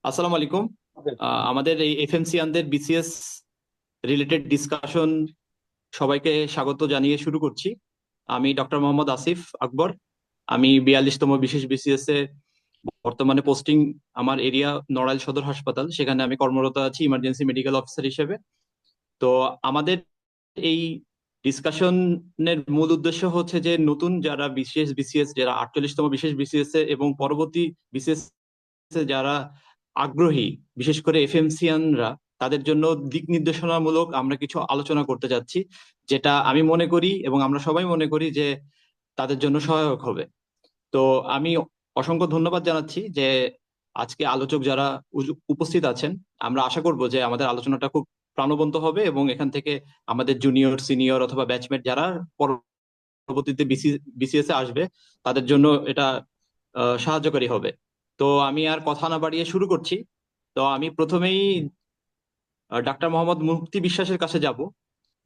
আসসালামু আলাইকুম। ওকে। আমাদের এই এফএমসিয়ানদের বিসিএস রিলেটেড ডিসকাশন সবাইকে স্বাগত জানিয়ে শুরু করছি। আমি ডক্টর মোহাম্মদ আসিফ আকবর। আমি 42তম বিশেষ বিসিএস এ বর্তমানে পোস্টিং, আমার এরিয়া নড়াইল সদর হাসপাতাল, সেখানে আমি কর্মরত আছি ইমার্জেন্সি মেডিকেল অফিসার হিসেবে। তো আমাদের এই ডিসকাশনের মূল উদ্দেশ্য হচ্ছে যে নতুন যারা বিশেষ বিসিএস, যারা 48তম বিশেষ বিসিএস এ এবং পরবর্তী বিসিএস যারা আগ্রহী, বিশেষ করে এফএমসিয়ানরা, তাদের জন্য দিক নির্দেশনামূলক আমরা কিছু আলোচনা করতে যাচ্ছি, যেটা আমি মনে করি এবং আমরা সবাই মনে করি যে তাদের জন্য সহায়ক হবে। তো আমি অসংখ্য ধন্যবাদ জানাচ্ছি যে আজকে আলোচক যারা উপস্থিত আছেন। আমরা আশা করব যে আমাদের আলোচনাটা খুব প্রাণবন্ত হবে এবং এখান থেকে আমাদের জুনিয়র, সিনিয়র অথবা ব্যাচমেট যারা পরবর্তীতে বিসিএস এ আসবে, তাদের জন্য এটা সাহায্যকারী হবে। তো আমি আর কথা না বাড়িয়ে শুরু করছি। তো আমি প্রথমেই ডাক্তার মোহাম্মদ মুক্তি বিশ্বাসের কাছে যাব।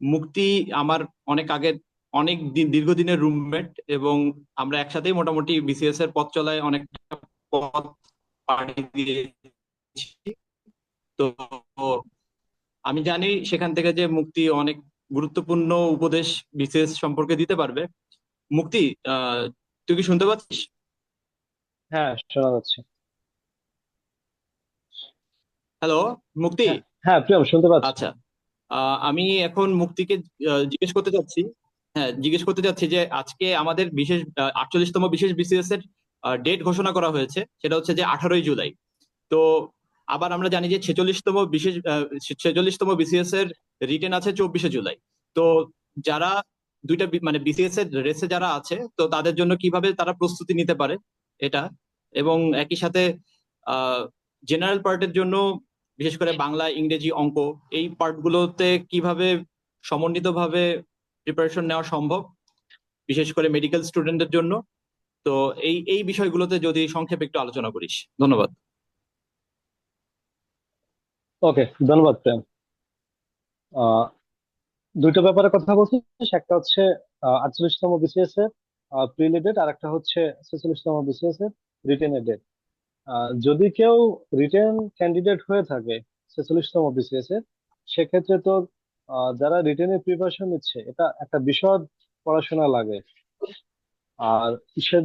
মুক্তি আমার অনেক আগের, অনেক দিন, দীর্ঘদিনের রুমমেট, এবং আমরা একসাথেই মোটামুটি বিসিএস এর পথ চলায় অনেক পথ পাড়ি দিয়েছি। তো আমি জানি সেখান থেকে যে মুক্তি অনেক গুরুত্বপূর্ণ উপদেশ বিসিএস সম্পর্কে দিতে পারবে। মুক্তি, আহ তুই কি শুনতে পাচ্ছিস? হ্যাঁ, শোনা যাচ্ছে। হ্যালো মুক্তি। হ্যাঁ, হ্যাঁ, প্রিয়ম শুনতে পাচ্ছি। আচ্ছা, আমি এখন মুক্তিকে জিজ্ঞেস করতে চাচ্ছি। হ্যাঁ, জিজ্ঞেস করতে চাচ্ছি যে আজকে আমাদের বিশেষ 48তম বিশেষ বিসিএস এর ডেট ঘোষণা করা হয়েছে, সেটা হচ্ছে যে 18ই জুলাই। তো আবার আমরা জানি যে 46তম বিসিএস এর রিটেন আছে 24শে জুলাই। তো যারা দুইটা মানে বিসিএস এর রেসে যারা আছে, তো তাদের জন্য কিভাবে তারা প্রস্তুতি নিতে পারে এটা, এবং একই সাথে জেনারেল পার্টের জন্য বিশেষ করে বাংলা, ইংরেজি, অঙ্ক, এই পার্টগুলোতে কিভাবে সমন্বিতভাবে প্রিপারেশন নেওয়া সম্ভব, বিশেষ করে মেডিকেল স্টুডেন্টদের জন্য। তো এই এই বিষয়গুলোতে যদি সংক্ষেপে একটু আলোচনা করিস, ধন্যবাদ। ওকে, ধন্যবাদ প্রিয়ম। আহ দুইটা ব্যাপারে কথা বলছিস, একটা হচ্ছে 48তম বিসিএস এর প্রিলি ডেট, আর একটা হচ্ছে 46তম বিসিএস এর রিটেন ডেট। যদি কেউ রিটেন ক্যান্ডিডেট হয়ে থাকে 46তম বিসিএস এর, সেক্ষেত্রে তো যারা রিটেনের প্রিপারেশন নিচ্ছে, এটা একটা বিশদ পড়াশোনা লাগে। আর কিসের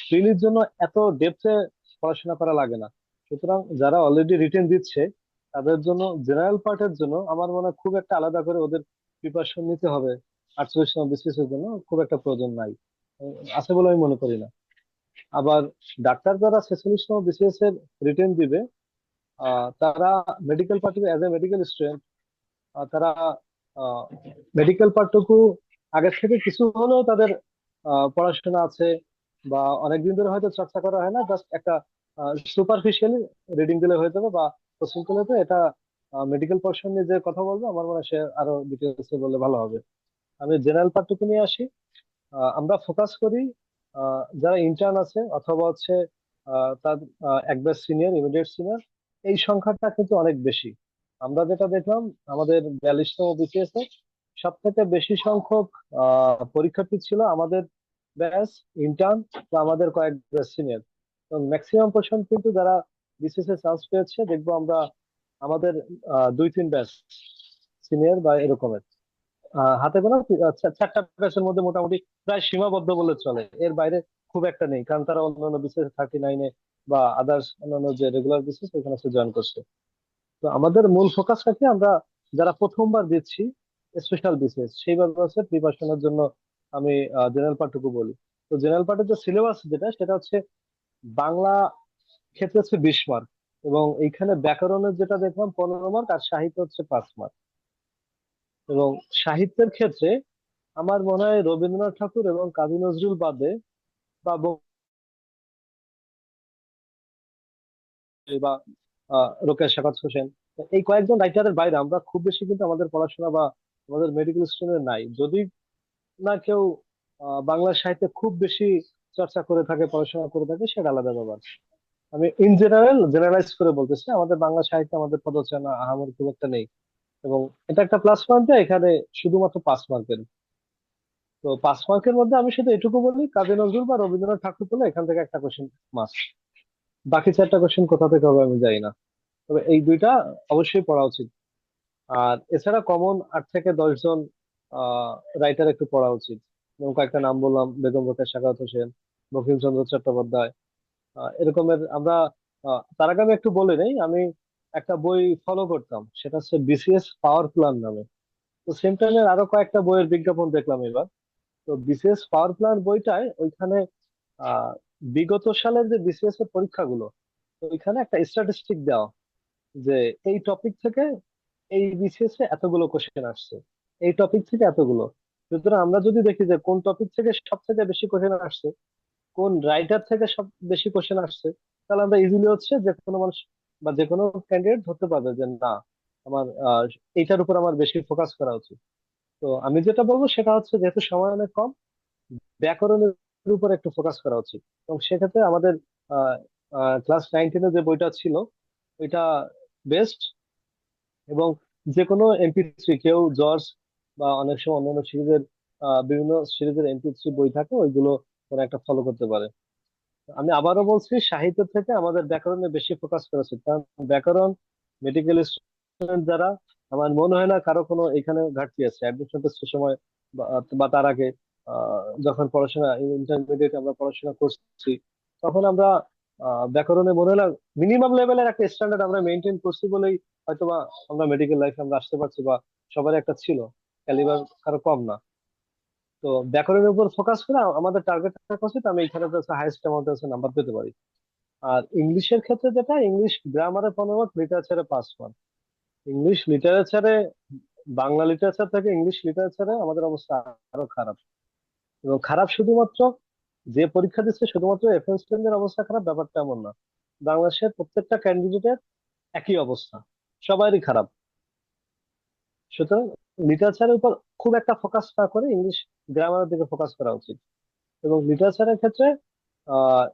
প্রিলির জন্য এত ডেপথে পড়াশোনা করা লাগে না। সুতরাং যারা অলরেডি রিটেন দিচ্ছে, তাদের জন্য জেনারেল পার্টের জন্য আমার মনে হয় খুব একটা আলাদা করে ওদের প্রিপারেশন নিতে হবে। 48তম বিসিএস এর জন্য খুব একটা প্রয়োজন নাই, আছে বলে আমি মনে করি না। আবার ডাক্তার যারা 46তম বিসিএস এর রিটেন দিবে, তারা medical party as a medical student, তারা মেডিকেল পার্টটুকু আগের থেকে কিছু হলেও তাদের পড়াশোনা আছে, বা অনেকদিন ধরে হয়তো চর্চা করা হয় না, জাস্ট একটা সুপারফিশিয়ালি রিডিং দিলে হয়ে যাবে, বা কোশ্চেন করলে। তো এটা মেডিকেল পোর্শন নিয়ে যে কথা বলবো, আমার মনে হয় সে আরো ডিটেলসে বললে ভালো হবে। আমি জেনারেল পার্টটুকু নিয়ে আসি। আমরা ফোকাস করি যারা ইন্টার্ন আছে, অথবা হচ্ছে তার এক ব্যাচ সিনিয়র, ইমিডিয়েট সিনিয়র, এই সংখ্যাটা কিন্তু অনেক বেশি। আমরা যেটা দেখলাম, আমাদের 42তম বিসিএস এ সব থেকে বেশি সংখ্যক পরীক্ষার্থী ছিল আমাদের ব্যাচ ইন্টার্ন, বা আমাদের কয়েক ব্যাচ সিনিয়র। এবং ম্যাক্সিমাম পোর্শন কিন্তু যারা বিসিএস এ চান্স পেয়েছে, দেখবো আমরা আমাদের দুই তিন ব্যাচ সিনিয়র বা এরকমের। হাতে গোনা চারটা ব্যাচের মধ্যে মোটামুটি প্রায় সীমাবদ্ধ বলে চলে, এর বাইরে খুব একটা নেই, কারণ তারা অন্যান্য বিসিএস 39-এ বা আদার্স অন্যান্য যে রেগুলার বিসিএস ওখানে সে জয়েন করছে। তো আমাদের মূল ফোকাস রাখি আমরা যারা প্রথমবার দিচ্ছি স্পেশাল বিসিএস, সেইভাবে হচ্ছে প্রিপারেশনের জন্য আমি জেনারেল পার্টটুকু বলি। তো জেনারেল পার্টের যে সিলেবাস যেটা, সেটা হচ্ছে বাংলা ক্ষেত্রে হচ্ছে 20 মার্ক, এবং এইখানে ব্যাকরণের যেটা দেখলাম 15 মার্ক, আর সাহিত্য হচ্ছে 5 মার্ক। এবং সাহিত্যের ক্ষেত্রে আমার মনে হয় রবীন্দ্রনাথ ঠাকুর এবং কাজী নজরুল বাদে, বা বা রোকেয়া শাকাত হোসেন, এই কয়েকজন রাইটারের বাইরে আমরা খুব বেশি কিন্তু আমাদের পড়াশোনা বা আমাদের মেডিকেল স্টুডেন্ট নাই। যদি না কেউ বাংলা সাহিত্যে খুব বেশি চর্চা করে থাকে, পড়াশোনা করে থাকে, সেটা আলাদা ব্যাপার। আমি ইন জেনারেল জেনারেলাইজ করে বলতেছি, আমাদের বাংলা সাহিত্যে আমাদের পদচারণা আহামরি খুব একটা নেই। এবং এটা একটা প্লাস পয়েন্ট, এখানে শুধুমাত্র 5 মার্কের। তো 5 মার্কের মধ্যে আমি শুধু এটুকু বলি, কাজী নজরুল বা রবীন্দ্রনাথ ঠাকুর পেলে এখান থেকে একটা কোশ্চেন মাস্ট। বাকি 4টা কোশ্চেন কোথা থেকে হবে আমি জানি না, তবে এই দুইটা অবশ্যই পড়া উচিত। আর এছাড়া কমন 8 থেকে 10 জন রাইটার একটু পড়া উচিত। যেমন কয়েকটা নাম বললাম, বেগম রোকেয়া সাখাওয়াত হোসেন, বঙ্কিমচন্দ্র চট্টোপাধ্যায়, এরকমের আমরা তার আগে আমি একটু বলে নেই, আমি একটা বই ফলো করতাম, সেটা হচ্ছে বিসিএস পাওয়ার প্ল্যান নামে। তো সেম টাইমের আরো কয়েকটা বইয়ের বিজ্ঞাপন দেখলাম এবার। তো বিসিএস পাওয়ার প্ল্যান বইটায় ওইখানে আহ বিগত সালের যে বিসিএস এর পরীক্ষাগুলো, তো ওইখানে একটা স্ট্যাটিস্টিক দেওয়া যে এই টপিক থেকে এই বিসিএস এ এতগুলো কোশ্চেন আসছে, এই টপিক থেকে এতগুলো। সুতরাং আমরা যদি দেখি যে কোন টপিক থেকে সব থেকে বেশি কোশ্চেন আসছে, কোন রাইটার থেকে সব বেশি কোশ্চেন আসছে, তাহলে আমরা ইজিলি হচ্ছে যে কোনো মানুষ বা যে কোনো ক্যান্ডিডেট ধরতে পারবে যে না, আমার এইটার উপর আমার বেশি ফোকাস করা উচিত। তো আমি যেটা বলবো সেটা হচ্ছে, যেহেতু সময় অনেক কম, ব্যাকরণের উপর একটু ফোকাস করা উচিত। এবং সেক্ষেত্রে আমাদের ক্লাস 9-10 যে বইটা ছিল ওইটা বেস্ট। এবং যে কোনো MP3, কেউ জর্জ বা অনেক সময় অন্যান্য সিরিজের বিভিন্ন সিরিজের MP3 বই থাকে, ওইগুলো ওরা একটা ফলো করতে পারে। আমি আবারও বলছি, সাহিত্য থেকে আমাদের ব্যাকরণে বেশি ফোকাস করা উচিত, কারণ ব্যাকরণ মেডিকেল স্টুডেন্ট যারা, আমার মনে হয় না কারো কোনো এখানে ঘাটতি আছে অ্যাডমিশন টেস্টের সময় বা তার আগে। যখন পড়াশোনা ইন্টারমিডিয়েট আমরা পড়াশোনা করছি, তখন আমরা ব্যাকরণে মনে হয় না মিনিমাম লেভেলের একটা স্ট্যান্ডার্ড আমরা মেনটেন করছি বলেই হয়তোবা আমরা মেডিকেল লাইফে আমরা আসতে পারছি, বা সবার একটা ছিল, ক্যালিবার কারো কম না। তো ব্যাকরণের উপর ফোকাস করে আমাদের টার্গেট রাখা উচিত, আমি এখানে হাইয়েস্ট অ্যামাউন্ট নাম্বার পেতে পারি। আর ইংলিশের ক্ষেত্রে যেটা, ইংলিশ গ্রামারে 15 মার্ক, লিটারেচারে 5 মার্ক। ইংলিশ লিটারেচারে, বাংলা লিটারেচার থেকে ইংলিশ লিটারেচারে আমাদের অবস্থা আরো খারাপ। এবং খারাপ শুধুমাত্র যে পরীক্ষা দিচ্ছে শুধুমাত্র রেফারেন্স স্টুডেন্টের অবস্থা খারাপ ব্যাপারটা এমন না, বাংলাদেশের প্রত্যেকটা ক্যান্ডিডেটের একই অবস্থা, সবারই খারাপ। সুতরাং লিটারেচারের উপর খুব একটা ফোকাস না করে ইংলিশ গ্রামারের দিকে ফোকাস করা উচিত। এবং লিটারেচারের ক্ষেত্রে আহ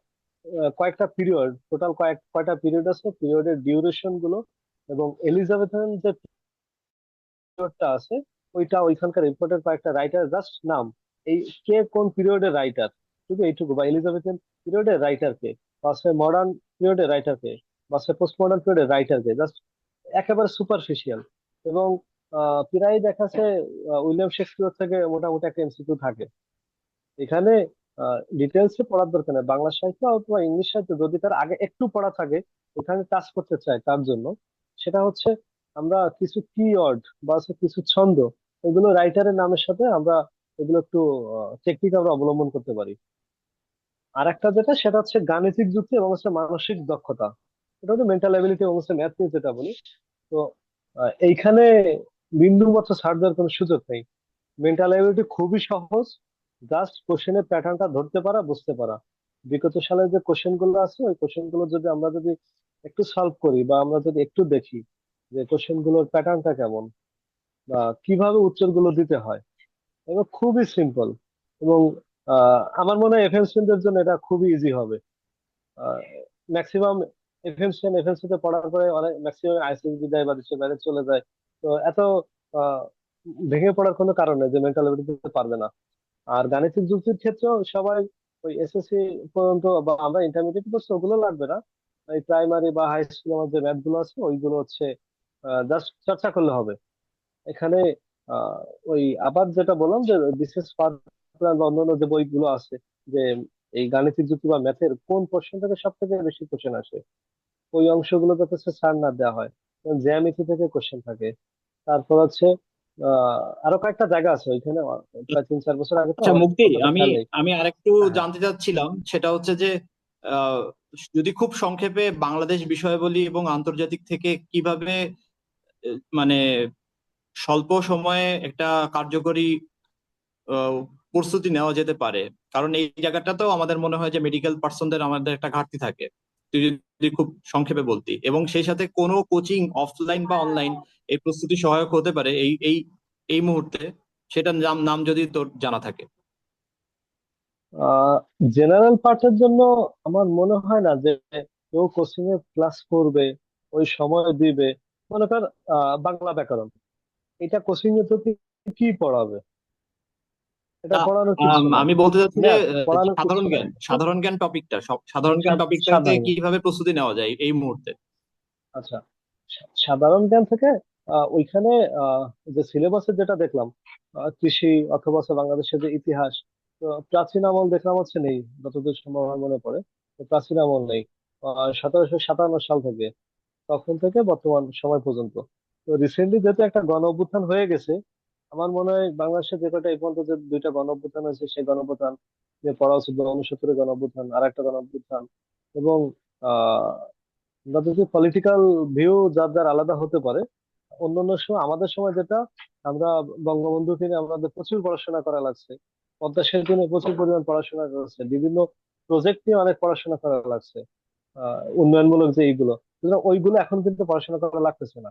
কয়েকটা পিরিয়ড, টোটাল কয়টা পিরিয়ড আছে, পিরিয়ডের ডিউরেশন গুলো, এবং এলিজাবেথেন যে পিরিয়ডটা আছে ওইটা, ওইখানকার ইম্পর্টেন্ট কয়েকটা রাইটার জাস্ট নাম, এই কে কোন পিরিয়ডের রাইটার, শুধু এইটুকু, বা এলিজাবেথেন পিরিয়ডের রাইটার কে, বা মডার্ন পিরিয়ডের রাইটার কে, বা পোস্ট মডার্ন পিরিয়ডের রাইটার কে, জাস্ট একেবারে সুপারফিশিয়াল। এবং প্রায় দেখা যাচ্ছে উইলিয়াম শেক্সপিয়র থেকে মোটামুটি একটা এমসিকিউ থাকে এখানে। ডিটেলসে পড়ার দরকার নেই, বাংলা সাহিত্য অথবা ইংলিশ সাহিত্য যদি তার আগে একটু পড়া থাকে, ওখানে টাচ করতে চায় তার জন্য, সেটা হচ্ছে আমরা কিছু কিওয়ার্ড বা হচ্ছে কিছু ছন্দ, এগুলো রাইটারের নামের সাথে আমরা এগুলো একটু টেকনিক আমরা অবলম্বন করতে পারি। আর একটা যেটা, সেটা হচ্ছে গাণিতিক যুক্তি এবং হচ্ছে মানসিক দক্ষতা, এটা হচ্ছে মেন্টাল এবিলিটি এবং হচ্ছে ম্যাথ নিয়ে যেটা বলি। তো এইখানে বিন্দু মাত্র ছাড় দেওয়ার কোনো সুযোগ নেই। মেন্টাল এবিলিটি খুবই সহজ, জাস্ট কোশ্চেনের প্যাটার্নটা ধরতে পারা, বুঝতে পারা। বিগত সালের যে কোশ্চেন গুলো আছে ওই কোশ্চেন গুলো যদি আমরা যদি একটু সলভ করি, বা আমরা যদি একটু দেখি যে কোশ্চেন গুলোর প্যাটার্নটা কেমন, বা কিভাবে উত্তরগুলো দিতে হয়, এবং খুবই সিম্পল। এবং আমার মনে হয় এফএমসিদের জন্য এটা খুবই ইজি হবে। ম্যাক্সিমাম এফএমসি তে পড়ার পরে অনেক ম্যাক্সিমাম আইসিএসবি দেয় বা দেশের বাইরে চলে যায়। তো এত আহ, ভেঙে পড়ার কোনো কারণ নেই যে মেন্টাল এবিলিটি পারবে না। আর গাণিতিক যুক্তির ক্ষেত্রেও সবাই ওই এসএসসি পর্যন্ত বা আমরা ইন্টারমিডিয়েট করছি ওগুলো লাগবে না, এই প্রাইমারি বা হাই স্কুল আমার যে ম্যাথ গুলো আছে ওইগুলো হচ্ছে জাস্ট চর্চা করলে হবে এখানে। আহ, ওই আবার যেটা বললাম যে বিশেষ বা অন্যান্য যে বইগুলো আছে, যে এই গাণিতিক যুক্তি বা ম্যাথের কোন পোর্শন থেকে সব থেকে বেশি কোশ্চেন আসে, ওই অংশগুলো যাতে ছাড় না দেওয়া হয়। জ্যামিতি থেকে কোশ্চেন থাকে। তারপর হচ্ছে আরো কয়েকটা জায়গা আছে ওইখানে, প্রায় 3-4 বছর আগে তো আচ্ছা আমার মুক্তি, অতটা আমি খেয়াল নেই। আমি আরেকটু হ্যাঁ, হ্যাঁ। জানতে চাচ্ছিলাম, সেটা হচ্ছে যে আহ, যদি খুব সংক্ষেপে বাংলাদেশ বিষয়াবলী এবং আন্তর্জাতিক থেকে কিভাবে মানে স্বল্প সময়ে একটা কার্যকরী আহ, প্রস্তুতি নেওয়া যেতে পারে, কারণ এই জায়গাটাতেও আমাদের মনে হয় যে মেডিকেল পার্সনদের আমাদের একটা ঘাটতি থাকে। তুই যদি খুব সংক্ষেপে বলতি, এবং সেই সাথে কোনো কোচিং অফলাইন বা অনলাইন এই প্রস্তুতি সহায়ক হতে পারে এই এই এই মুহূর্তে, সেটার নাম নাম যদি তোর জানা থাকে। জেনারেল পার্টের জন্য আমার মনে হয় না যে কেউ কোচিং এ ক্লাস করবে, ওই সময় দিবে। মনে কর বাংলা ব্যাকরণ, এটা কোচিং এ তো কি কি পড়াবে? এটা না, পড়ানোর কিছু না। আমি বলতে চাচ্ছি যে ম্যাথ পড়ানোর কিছু সাধারণ নাই। জ্ঞান, সাধারণ জ্ঞান টপিকটা, সাধারণ জ্ঞান টপিকটাতে সাধারণ, কিভাবে প্রস্তুতি নেওয়া যায় এই মুহূর্তে? আচ্ছা, সাধারণ জ্ঞান থেকে ওইখানে আহ, যে সিলেবাসে যেটা দেখলাম, কৃষি অথবা হচ্ছে বাংলাদেশের যে ইতিহাস, তো প্রাচীন আমল দেখলাম হচ্ছে নেই, যতদূর সম্ভব আমার মনে পড়ে। তো প্রাচীন আমল নেই 1757 সাল থেকে, তখন থেকে বর্তমান সময় পর্যন্ত। তো রিসেন্টলি যেহেতু একটা গণ অভ্যুত্থান হয়ে গেছে, আমার মনে হয় বাংলাদেশে যে কটা এই পর্যন্ত যে দুইটা গণ অভ্যুত্থান হয়েছে, সেই গণ অভ্যুত্থান নিয়ে পড়া উচিত, বা 69-এর গণ অভ্যুত্থান, আর একটা গণ অভ্যুত্থান। এবং আহ আমরা যদি পলিটিক্যাল ভিউ যার যার আলাদা হতে পারে, অন্যান্য সময় আমাদের সময় যেটা, আমরা বঙ্গবন্ধুকে নিয়ে আমাদের প্রচুর পড়াশোনা করা লাগছে, পদ্মা সেতু নিয়ে প্রচুর পরিমাণ পড়াশোনা করেছে, বিভিন্ন প্রজেক্ট নিয়ে অনেক পড়াশোনা করা লাগছে, উন্নয়নমূলক যে এইগুলো, সুতরাং ওইগুলো এখন কিন্তু পড়াশোনা করা লাগতেছে না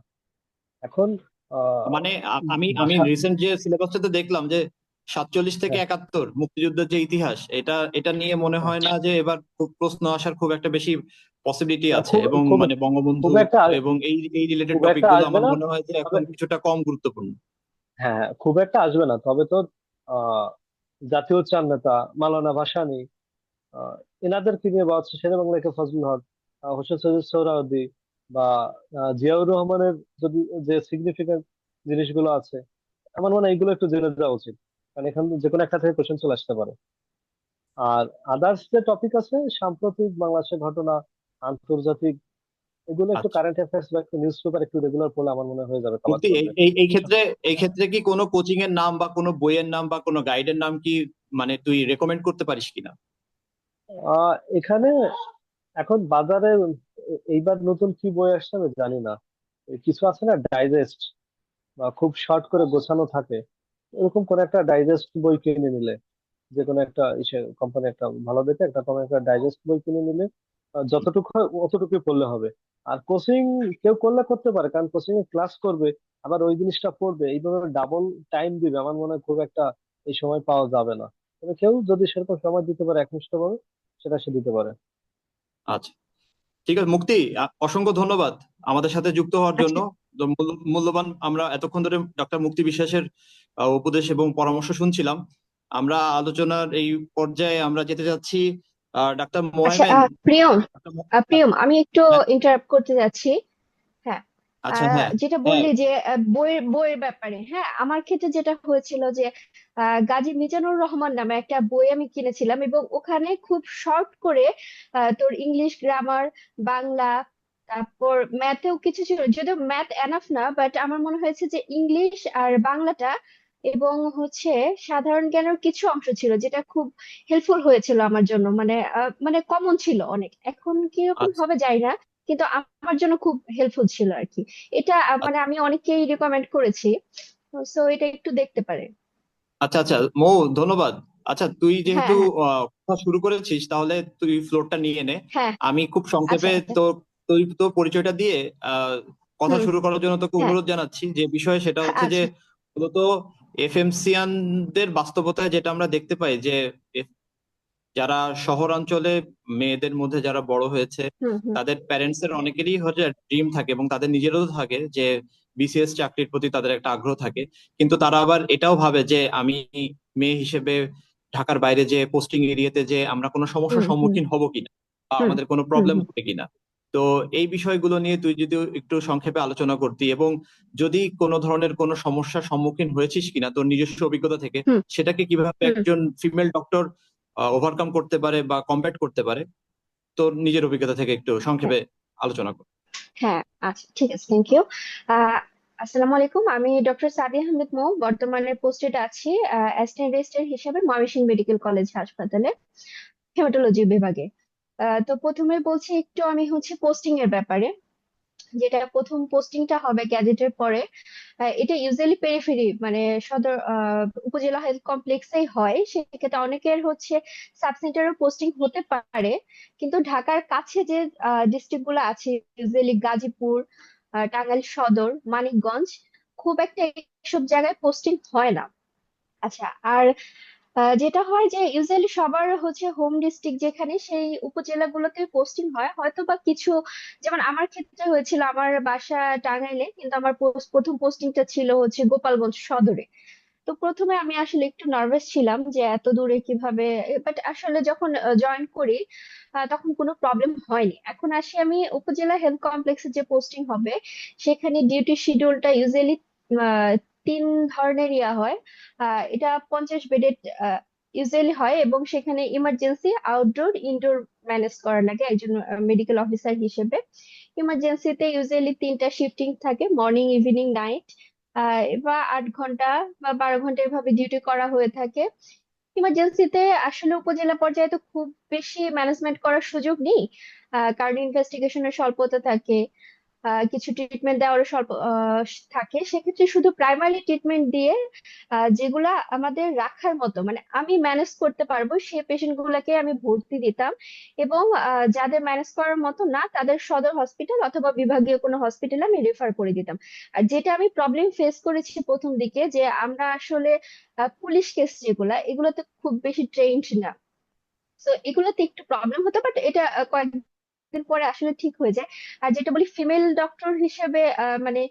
এখন। আহ মানে আমি আমি ভাষা, রিসেন্ট যে সিলেবাসটাতে দেখলাম যে 47 থেকে হ্যাঁ, 71 মুক্তিযুদ্ধের যে ইতিহাস, এটা এটা নিয়ে মনে হ্যাঁ, হয় না যে এবার প্রশ্ন আসার খুব একটা বেশি পসিবিলিটি না, আছে, খুব এবং খুব মানে বঙ্গবন্ধু খুব একটা এবং এই এই রিলেটেড খুব টপিক একটা গুলো আসবে আমার না, মনে হয় যে তবে এখন কিছুটা কম গুরুত্বপূর্ণ। হ্যাঁ, হ্যাঁ, খুব একটা আসবে না, তবে তো আহ জাতীয় চার নেতা মাওলানা ভাসানী, আহ এনাদেরকে নিয়ে, বা হচ্ছে শেরে বাংলা ফজলুল হক, হোসেন সৈয়দ সোহরাওয়ার্দী, বা জিয়াউর রহমানের যদি যে সিগনিফিকেন্ট জিনিসগুলো আছে, আমার মনে হয় এইগুলো একটু জেনে যাওয়া উচিত, কারণ এখান যে কোনো একটা থেকে কোশ্চেন চলে আসতে পারে। আর আদার্স যে টপিক আছে, সাম্প্রতিক বাংলাদেশের ঘটনা, আন্তর্জাতিক, এগুলো একটু আচ্ছা কারেন্ট অ্যাফেয়ার্স বা একটু নিউজ পেপার একটু রেগুলার পড়লে আমার মনে হয় হয়ে যাবে, কভার মুক্তি, এই করবে। এই এই ক্ষেত্রে, এই ক্ষেত্রে কি কোনো কোচিং এর নাম বা কোনো বইয়ের নাম বা কোনো গাইডের নাম কি মানে তুই রেকমেন্ড করতে পারিস কিনা? এখানে এখন বাজারে এইবার নতুন কি বই আসছে আমি জানি না। এই কিছু আছে না ডাইজেস্ট, বা খুব শর্ট করে গোছানো থাকে, এরকম কোন একটা ডাইজেস্ট বই কিনে নিলে, যে কোনো একটা ইসে কোম্পানি একটা ভালো দেখে একটা কোনো একটা ডাইজেস্ট বই কিনে নিলে যতটুকু হয় অতটুকুই পড়লে হবে। আর কোচিং কেউ করলে করতে পারে, কারণ কোচিং এ ক্লাস করবে, আবার ওই জিনিসটা পড়বে, এইভাবে ডাবল টাইম দিবে, আমার মনে হয় খুব একটা এই সময় পাওয়া যাবে না। তবে কেউ যদি সেরকম সময় দিতে পারে একনিষ্ঠ ভাবে, সেটা সে দিতে পারে। আচ্ছা, ঠিক আছে মুক্তি, অসংখ্য ধন্যবাদ আমাদের সাথে যুক্ত হওয়ার জন্য। আচ্ছা। তো মূল্যবান আমরা এতক্ষণ ধরে ডক্টর মুক্তি বিশ্বাসের উপদেশ এবং পরামর্শ শুনছিলাম। আমরা আলোচনার এই পর্যায়ে আমরা যেতে যাচ্ছি ডাক্তার আচ্ছা, মোয়ামেন। প্রিয়ম, প্রিয়ম, আমি একটু হ্যাঁ, ইন্টারাপ্ট করতে যাচ্ছি। হ্যাঁ। আচ্ছা, হ্যাঁ, যেটা হ্যাঁ, বললি যে বইয়ের বইয়ের ব্যাপারে, হ্যাঁ, আমার ক্ষেত্রে যেটা হয়েছিল যে গাজী মিজানুর রহমান নামে একটা বই আমি কিনেছিলাম, এবং ওখানে খুব শর্ট করে তোর ইংলিশ গ্রামার, বাংলা, তারপর ম্যাথেও কিছু ছিল, যদিও ম্যাথ এনাফ না, বাট আমার মনে হয়েছে যে ইংলিশ আর বাংলাটা এবং হচ্ছে সাধারণ জ্ঞানের কিছু অংশ ছিল যেটা খুব হেল্পফুল হয়েছিল আমার জন্য, মানে মানে কমন ছিল অনেক, এখন কিরকম আচ্ছা, হবে জানি না, কিন্তু আমার জন্য খুব হেল্পফুল ছিল আর কি। এটা মানে আমি অনেককেই রেকমেন্ড করেছি, সো এটা একটু দেখতে পারে। আচ্ছা, আচ্ছা মৌ, ধন্যবাদ। আচ্ছা, তুই হ্যাঁ, যেহেতু হ্যাঁ, কথা শুরু করেছিস, তাহলে তুই ফ্লোরটা নিয়ে নে। হ্যাঁ। আমি খুব আচ্ছা, সংক্ষেপে আচ্ছা। তো তুই তো পরিচয়টা দিয়ে আহ, কথা হুম। শুরু করার জন্য তোকে হ্যাঁ। অনুরোধ জানাচ্ছি। যে বিষয়ে সেটা হচ্ছে যে আচ্ছা। মূলত এফএমসিয়ানদের বাস্তবতায় যেটা আমরা দেখতে পাই যে যারা শহরাঞ্চলে মেয়েদের মধ্যে যারা বড় হয়েছে, হুম, হুম, তাদের প্যারেন্টস এর অনেকেরই হচ্ছে ড্রিম থাকে এবং তাদের নিজেরও থাকে যে বিসিএস চাকরির প্রতি তাদের একটা আগ্রহ থাকে। কিন্তু তারা আবার এটাও ভাবে যে আমি মেয়ে হিসেবে ঢাকার বাইরে যে পোস্টিং এরিয়াতে যে আমরা কোনো হুম, সমস্যার হুম, সম্মুখীন হব কিনা, বা হুম, আমাদের কোনো হুম, প্রবলেম হুম, হবে কিনা। তো এই বিষয়গুলো নিয়ে তুই যদি একটু সংক্ষেপে আলোচনা করতি, এবং যদি কোনো ধরনের কোনো সমস্যার সম্মুখীন হয়েছিস কিনা তোর নিজস্ব অভিজ্ঞতা থেকে, হুম, সেটাকে কিভাবে হুম। একজন ফিমেল ডক্টর ওভারকাম করতে পারে বা কমব্যাট করতে পারে, তোর নিজের অভিজ্ঞতা থেকে একটু হ্যাঁ, সংক্ষেপে আলোচনা কর। হ্যাঁ। আচ্ছা, ঠিক আছে, থ্যাংক ইউ। আসসালামু আলাইকুম, আমি ডক্টর সাদিয়া আহমেদ মৌ, বর্তমানে পোস্টেড আছি অ্যাসিস্ট্যান্ট রেজিস্ট্রার হিসেবে ময়মনসিংহ মেডিকেল কলেজ হাসপাতালে, হেমাটোলজি বিভাগে। তো প্রথমে বলছি একটু আমি হচ্ছে পোস্টিং এর ব্যাপারে। যেটা প্রথম পোস্টিংটা হবে গ্যাজেটের পরে, এটা ইউজুয়ালি পেরিফেরি মানে সদর উপজেলা হেলথ কমপ্লেক্সেই হয়, সেক্ষেত্রে অনেকের হচ্ছে সাব সেন্টারের পোস্টিং হতে পারে। কিন্তু ঢাকার কাছে যে ডিস্ট্রিক্ট গুলো আছে, ইউজুয়ালি গাজীপুর, টাঙ্গাইল সদর, মানিকগঞ্জ, খুব একটা এইসব জায়গায় পোস্টিং হয় না। আচ্ছা, আর যেটা হয় যে ইউজুয়ালি সবার হচ্ছে হোম ডিস্ট্রিক্ট যেখানে, সেই উপজেলাগুলোতে পোস্টিং হয় হয়তো বা কিছু, যেমন আমার ক্ষেত্রে হয়েছিল আমার বাসা টাঙ্গাইলে, কিন্তু আমার প্রথম পোস্টিংটা ছিল হচ্ছে গোপালগঞ্জ সদরে। তো প্রথমে আমি আসলে একটু নার্ভাস ছিলাম যে এত দূরে কিভাবে, বাট আসলে যখন জয়েন করি তখন কোনো প্রবলেম হয়নি। এখন আসি আমি উপজেলা হেলথ কমপ্লেক্সে যে পোস্টিং হবে, সেখানে ডিউটি শিডিউলটা ইউজুয়ালি 3 ধরনের হয়। এটা 50 বেডের ইউজুয়ালি হয়, এবং সেখানে ইমার্জেন্সি, আউটডোর, ইনডোর ম্যানেজ করা লাগে একজন মেডিকেল অফিসার হিসেবে। ইমার্জেন্সিতে ইউজুয়ালি 3টা শিফটিং থাকে, মর্নিং, ইভিনিং, নাইট, বা 8 ঘন্টা বা 12 ঘন্টা এভাবে ডিউটি করা হয়ে থাকে। ইমার্জেন্সিতে আসলে উপজেলা পর্যায়ে তো খুব বেশি ম্যানেজমেন্ট করার সুযোগ নেই, কারণ ইনভেস্টিগেশনের স্বল্পতা থাকে, কিছু ট্রিটমেন্ট দেওয়ারও স্বল্প থাকে। সেক্ষেত্রে শুধু প্রাইমারি ট্রিটমেন্ট দিয়ে যেগুলা আমাদের রাখার মতো, মানে আমি ম্যানেজ করতে পারবো, সেই পেশেন্ট গুলাকে আমি ভর্তি দিতাম। এবং যাদের ম্যানেজ করার মতো না, তাদের সদর হসপিটাল অথবা বিভাগীয় কোনো হসপিটালে আমি রেফার করে দিতাম। আর যেটা আমি প্রবলেম ফেস করেছি প্রথম দিকে, যে আমরা আসলে পুলিশ কেস যেগুলা, এগুলোতে খুব বেশি ট্রেন্ড না। তো এগুলোতে একটু প্রবলেম হতো, বাট এটা কয়েকদিন পরে আসলে ঠিক হয়ে যায়। আর যেটা বলি, ফিমেল ডক্টর হিসেবে মানে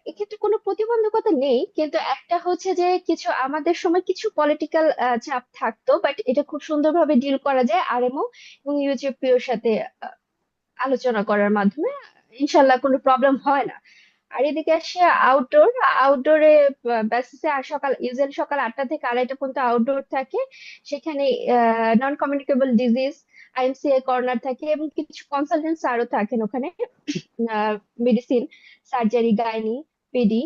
এক্ষেত্রে কোনো প্রতিবন্ধকতা নেই, কিন্তু একটা হচ্ছে যে কিছু আমাদের সময় কিছু পলিটিক্যাল চাপ থাকতো, বাট এটা খুব সুন্দরভাবে ডিল করা যায় আরএমও এবং ইউজিপিওর সাথে আহ, আলোচনা করার মাধ্যমে। ইনশাল্লাহ কোনো প্রবলেম হয় না। আর এদিকে আসে আউটডোর। আউটডোরে বেসিসে আর ইউজুয়ালি সকাল 8টা থেকে 2:30 পর্যন্ত আউটডোর থাকে। সেখানে non communicable disease, IMCI corner থাকে, এবং কিছু কনসালটেন্টস আরো থাকেন ওখানে, মেডিসিন, সার্জারি, গাইনি, পেডি।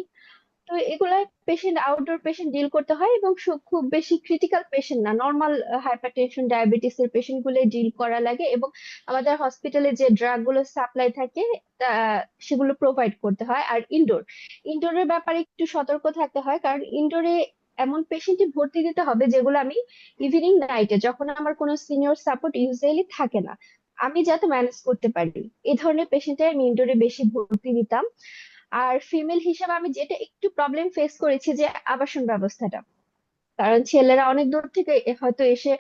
তো এগুলা পেশেন্ট, আউটডোর পেশেন্ট ডিল করতে হয়, এবং খুব বেশি ক্রিটিক্যাল পেশেন্ট না, নর্মাল হাইপারটেনশন, ডায়াবেটিস এর পেশেন্ট গুলো ডিল করা লাগে। এবং আমাদের হসপিটালে যে ড্রাগ গুলো সাপ্লাই থাকে সেগুলো প্রোভাইড করতে হয়। আর ইনডোরের ব্যাপারে একটু সতর্ক থাকতে হয়, কারণ ইনডোরে এমন পেশেন্টই ভর্তি দিতে হবে যেগুলো আমি ইভিনিং, নাইটে, যখন আমার কোনো সিনিয়র সাপোর্ট ইউজুয়ালি থাকে না, আমি যাতে ম্যানেজ করতে পারি, এই ধরনের পেশেন্টে আমি ইনডোরে বেশি ভর্তি দিতাম। আর ফিমেল হিসেবে আমি যেটা একটু প্রবলেম ফেস করেছি, যে আবাসন ব্যবস্থাটা, কারণ ছেলেরা অনেক দূর থেকে হয়তো এসে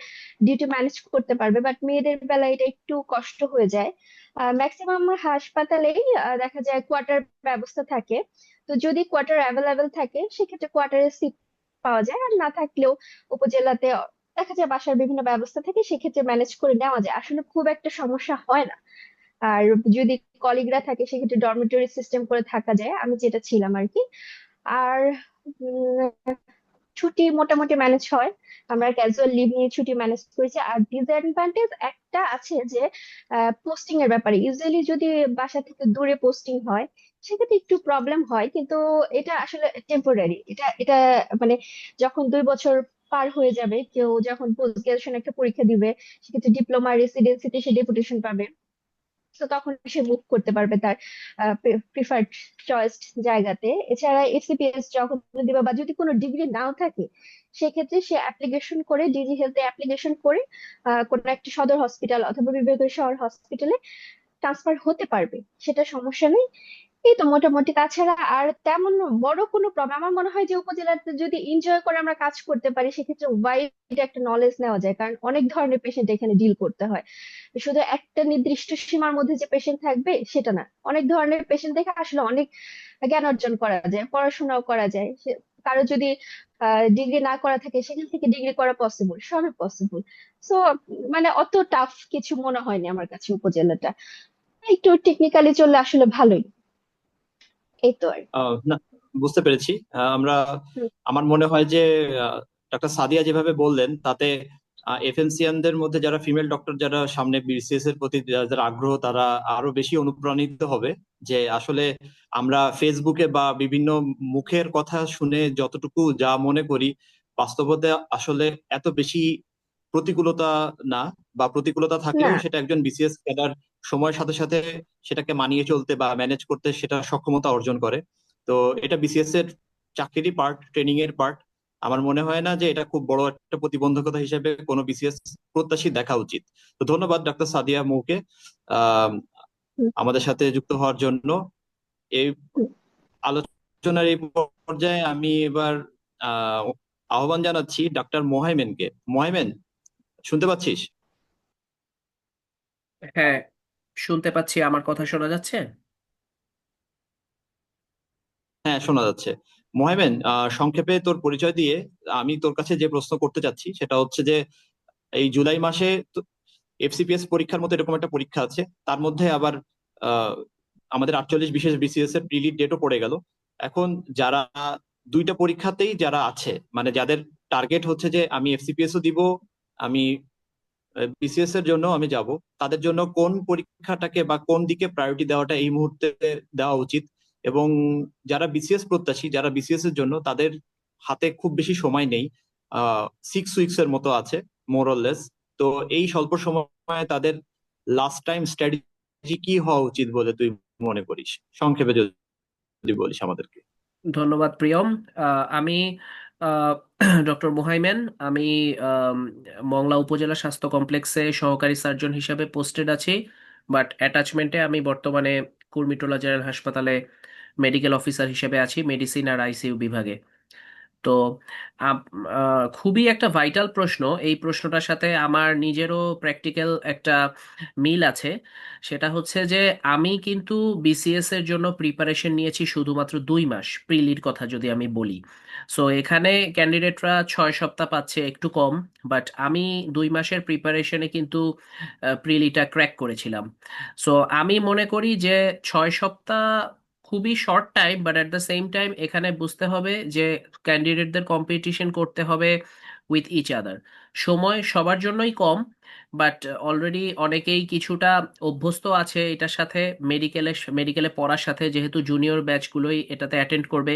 ডিউটি ম্যানেজ করতে পারবে, বাট মেয়েদের বেলায় এটা একটু কষ্ট হয়ে যায়। ম্যাক্সিমাম হাসপাতালেই দেখা যায় কোয়ার্টার ব্যবস্থা থাকে। তো যদি কোয়ার্টার অ্যাভেলেবেল থাকে, সেক্ষেত্রে কোয়ার্টারে সিট পাওয়া যায়। আর না থাকলেও উপজেলাতে দেখা যায় বাসার বিভিন্ন ব্যবস্থা থেকে, সেক্ষেত্রে ম্যানেজ করে নেওয়া যায়, আসলে খুব একটা সমস্যা হয় না। আর যদি কলিগরা থাকে, সেক্ষেত্রে ডরমেটরি সিস্টেম করে থাকা যায়, আমি যেটা ছিলাম আর কি। আর ছুটি মোটামুটি ম্যানেজ হয়, আমরা ক্যাজুয়াল লিভ নিয়ে ছুটি ম্যানেজ করেছি। আর ডিসঅ্যাডভান্টেজ একটা আছে, যে পোস্টিং এর ব্যাপারে ইউজুয়ালি যদি বাসা থেকে দূরে পোস্টিং হয়, সেক্ষেত্রে একটু প্রবলেম হয়, কিন্তু এটা আসলে টেম্পোরারি। এটা এটা মানে যখন 2 বছর পার হয়ে যাবে, কেউ যখন পোস্ট গ্রাজুয়েশন একটা পরীক্ষা দিবে, সেক্ষেত্রে ডিপ্লোমা রেসিডেন্সিতে সে ডেপুটেশন পাবে। তো তখন সে মুভ করতে পারবে তার প্রিফার্ড চয়েস জায়গাতে। এছাড়া এফসিপিএস যখন দিবে, বা যদি কোনো ডিগ্রি নাও থাকে, সেক্ষেত্রে সে অ্যাপ্লিকেশন করে, ডিজি হেলথে অ্যাপ্লিকেশন করে কোনো একটা সদর হসপিটাল অথবা বিভাগীয় শহর হসপিটালে ট্রান্সফার হতে পারবে, সেটা সমস্যা নেই। এই তো মোটামুটি, তাছাড়া আর তেমন বড় কোনো প্রবলেম আমার মনে হয় যে উপজেলাতে যদি এনজয় করে আমরা কাজ করতে পারি, সেক্ষেত্রে ওয়াইড একটা নলেজ নেওয়া যায়, কারণ অনেক ধরনের পেশেন্ট এখানে ডিল করতে হয়। শুধু একটা নির্দিষ্ট সীমার মধ্যে যে পেশেন্ট থাকবে সেটা না, অনেক ধরনের পেশেন্ট দেখে আসলে অনেক জ্ঞান অর্জন করা যায়, পড়াশোনাও করা যায়। কারো যদি ডিগ্রি না করা থাকে, সেখান থেকে ডিগ্রি করা পসিবল, সবই পসিবল। সো মানে অত টাফ কিছু মনে হয়নি আমার কাছে উপজেলাটা। একটু টেকনিক্যালি চললে আসলে ভালোই। এই তো আর কি। না, বুঝতে পেরেছি। আমরা, হুম, আমার মনে হয় যে ডাক্তার সাদিয়া যেভাবে বললেন তাতে এফএনসিয়ানদের মধ্যে যারা ফিমেল ডক্টর, যারা সামনে বিসিএস এর প্রতি যাদের আগ্রহ, তারা আরো বেশি অনুপ্রাণিত হবে। যে আসলে আমরা ফেসবুকে বা বিভিন্ন মুখের কথা শুনে যতটুকু যা মনে করি, বাস্তবতে আসলে এত বেশি প্রতিকূলতা না, বা প্রতিকূলতা থাকলেও না, সেটা একজন বিসিএস ক্যাডার সময়ের সাথে সাথে সেটাকে মানিয়ে চলতে বা ম্যানেজ করতে সেটা সক্ষমতা অর্জন করে। তো এটা বিসিএস এর চাকরিরই পার্ট, ট্রেনিং এর পার্ট। আমার মনে হয় না যে এটা খুব বড় একটা প্রতিবন্ধকতা হিসেবে কোনো বিসিএস প্রত্যাশী দেখা উচিত। তো ধন্যবাদ ডাক্তার সাদিয়া মৌকে আহ হুম, আমাদের সাথে যুক্ত হওয়ার জন্য। এই হুম। আলোচনার এই পর্যায়ে আমি এবার আহ আহ্বান জানাচ্ছি ডাক্তার মোহাইমেনকে। মোহাইমেন, শুনতে পাচ্ছিস? হ্যাঁ, শুনতে পাচ্ছি। আমার কথা শোনা যাচ্ছে? হ্যাঁ, শোনা যাচ্ছে। মোহাইমেন, সংক্ষেপে তোর পরিচয় দিয়ে আমি তোর কাছে যে প্রশ্ন করতে চাচ্ছি সেটা হচ্ছে যে এই জুলাই মাসে এফসিপিএস পরীক্ষার মতো এরকম একটা পরীক্ষা আছে, তার মধ্যে আবার আহ, আমাদের 48 বিশেষ বিসিএস এর প্রিলিড ডেটও পড়ে গেল। এখন যারা দুইটা পরীক্ষাতেই যারা আছে, মানে যাদের টার্গেট হচ্ছে যে আমি এফসিপিএস ও দিব, আমি বিসিএস এর জন্য আমি যাব, তাদের জন্য কোন পরীক্ষাটাকে বা কোন দিকে প্রায়োরিটি দেওয়াটা এই মুহূর্তে দেওয়া উচিত? এবং যারা বিসিএস প্রত্যাশী, যারা বিসিএস এর জন্য, তাদের হাতে খুব বেশি সময় নেই, 6 উইকস এর মতো আছে মোরলেস। তো এই স্বল্প সময়ে তাদের লাস্ট টাইম স্ট্র্যাটেজি কি হওয়া উচিত বলে তুই মনে করিস? সংক্ষেপে যদি বলিস আমাদেরকে। ধন্যবাদ প্রিয়ম। আমি ডক্টর মোহাইমেন। আমি আম, মংলা উপজেলা স্বাস্থ্য কমপ্লেক্সে সহকারী সার্জন হিসাবে পোস্টেড আছি, বাট অ্যাটাচমেন্টে আমি বর্তমানে কুর্মিটোলা জেনারেল হাসপাতালে মেডিকেল অফিসার হিসেবে আছি, মেডিসিন আর আইসিইউ বিভাগে। তো খুবই একটা ভাইটাল প্রশ্ন। এই প্রশ্নটার সাথে আমার নিজেরও প্র্যাকটিক্যাল একটা মিল আছে। সেটা হচ্ছে যে আমি কিন্তু বিসিএস এর জন্য প্রিপারেশন নিয়েছি শুধুমাত্র 2 মাস, প্রিলির কথা যদি আমি বলি। সো এখানে ক্যান্ডিডেটরা 6 সপ্তাহ পাচ্ছে, একটু কম। বাট আমি 2 মাসের প্রিপারেশনে কিন্তু প্রিলিটা ক্র্যাক করেছিলাম। সো আমি মনে করি যে 6 সপ্তাহ খুবই short time, but at the same time এখানে বুঝতে হবে যে ক্যান্ডিডেটদের কম্পিটিশন করতে হবে উইথ ইচ আদার। সময় সবার জন্যই কম, বাট অলরেডি অনেকেই কিছুটা অভ্যস্ত আছে এটার সাথে। মেডিকেলে পড়ার সাথে, যেহেতু জুনিয়র ব্যাচগুলোই এটাতে অ্যাটেন্ড করবে,